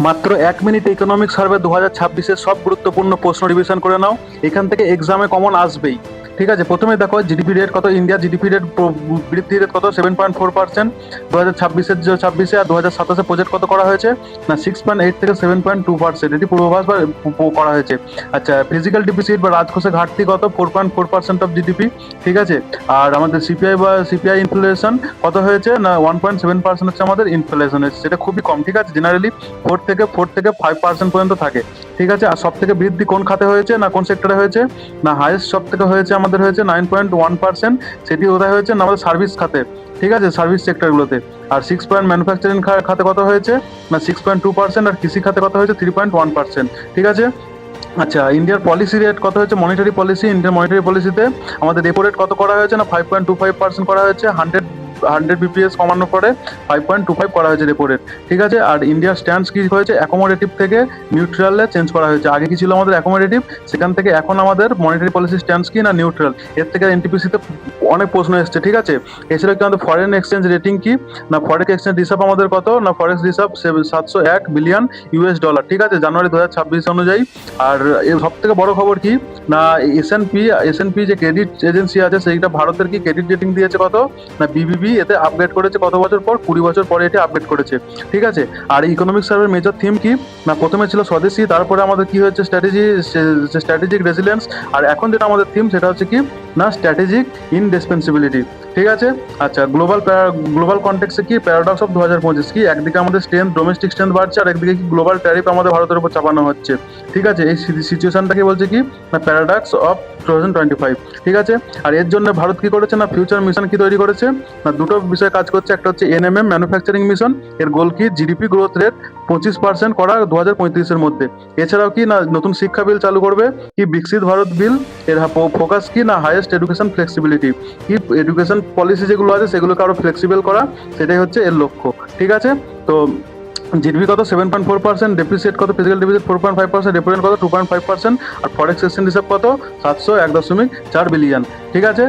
মাত্র 1 minute economic survey 2026-এর সব গুরুত্বপূর্ণ প্রশ্ন রিভিশন করে নাও। এখান থেকে এক্সামে কমন আসবেই। ঠিক আছে, প্রথমে দেখো জিডিপি রেট কত, ইন্ডিয়া জিডিপি রেট বৃদ্ধি রেট কত 7.4% 2026-এ, আর 2027-এ প্রজেক্ট কত করা হয়েছে না 6.8 থেকে 7.2%, এটি পূর্বাভাস করা হয়েছে। আচ্ছা, ফিজিক্যাল ডিফিসিট বা রাজকোষে ঘাটতি কত 4.4% অফ জিডিপি। ঠিক আছে, আর আমাদের সিপিআই ইনফ্লেশন কত হয়েছে না 1.7% হচ্ছে আমাদের ইনফ্লেশন হয়েছে, সেটা খুবই কম। ঠিক আছে, জেনারেলি 4 থেকে 5% পর্যন্ত থাকে। ঠিক আছে, আর সব থেকে বৃদ্ধি কোন খাতে হয়েছে না কোন সেক্টরে হয়েছে না হাইয়েস্ট সব থেকে হয়েছে আমাদের হয়েছে 9.1%, সেটি কোথায় হয়েছে না আমাদের সার্ভিস খাতে। ঠিক আছে, সার্ভিস সেক্টরগুলোতে। আর 6 ম্যানুফ্যাকচারিং খাতে কত হয়েছে না 6.2%, আর কৃষি খাতে কত হয়েছে 3.1%। ঠিক আছে। আচ্ছা, ইন্ডিয়ার পলিসি রেট কত হয়েছে, মনিটারি পলিসি, ইন্ডিয়ান মনিটারি পলিসিতে আমাদের রেপো রেট কত করা হয়েছে না 5.25% করা হয়েছে, 100 বিপিএস কমানোর পরে 5.25 করা হয়েছে রেপো রেট। ঠিক আছে, আর ইন্ডিয়ার স্ট্যান্স কি হয়েছে অ্যাকোমোডেটিভ থেকে নিউট্রালে চেঞ্জ করা হয়েছে। আগে কি ছিল আমাদের অ্যাকোমোডেটিভ, সেখান থেকে এখন আমাদের মনিটারি পলিসি স্ট্যান্স কি না নিউট্রাল। এর থেকে এনটিপিসিতে অনেক প্রশ্ন এসছে। ঠিক আছে, এছাড়া কি আমাদের ফরেন এক্সচেঞ্জ রেটিং কি না ফরেক্স এক্সচেঞ্জ রিসার্ভ আমাদের কত না ফরেক্স রিসার্ভ 701 বিলিয়ন ইউএস ডলার। ঠিক আছে, জানুয়ারি 2026 অনুযায়ী। আর এর সব থেকে বড় খবর কি না এসএনপি যে ক্রেডিট এজেন্সি আছে সেইটা ভারতের কি ক্রেডিট রেটিং দিয়েছে কত না বিবিবি, এতে আপগ্রেড করেছে কত বছর পর 20 বছর পরে এটি আপগ্রেড করেছে। ঠিক আছে, আর ইকোনমিক সার্ভের মেজর থিম কি না প্রথমে ছিল স্বদেশী, তারপরে আমাদের কি হয়েছে স্ট্র্যাটেজিক রেজিলিয়েন্স, আর এখন যেটা আমাদের থিম সেটা হচ্ছে কি না স্ট্র্যাটেজিক ইনডিসপেন্সিবিলিটি। ঠিক আছে। আচ্ছা, গ্লোবাল কনটেক্সে কি প্যারাডক্স অফ 2025 কি একদিকে আমাদের ডোমেস্টিক স্ট্রেংথ বাড়ছে, আর একদিকে কি গ্লোবাল ট্যারিফ আমাদের ভারতের উপর চাপানো হচ্ছে। ঠিক আছে, এই সিচুয়েশনটাকে বলছে কি না প্যারাডক্স অফ 2025। ঠিক আছে, আর এর জন্য ভারত কি করেছে না ফিউচার মিশন কি তৈরি করেছে না দুটো বিষয়ে কাজ করছে। একটা হচ্ছে এনএমএম ম্যানুফ্যাকচারিং মিশন, এর গোল কি জিডিপি গ্রোথ রেট 25% করা 2035-এর মধ্যে। এছাড়াও কি না নতুন শিক্ষা বিল চালু করবে কি বিকশিত ভারত বিল, এর ফোকাস কি না হাইয়েস্ট এডুকেশন ফ্লেক্সিবিলিটি, কি এডুকেশন পলিসি যেগুলো আছে সেগুলোকে আরো ফ্লেক্সিবল করা, সেটাই হচ্ছে এর লক্ষ্য। ঠিক আছে, তো জিডিপি কত 7.4%, ডেপ্রিসিয়েট কত ফিজিক্যাল ডেপ্রিসিয়েট 4.5%, রেপো রেট কত 2.5%, আর ফরেক্স এক্সচেঞ্জ রিসার্ভ কত 701.4 বিলিয়ন। ঠিক আছে।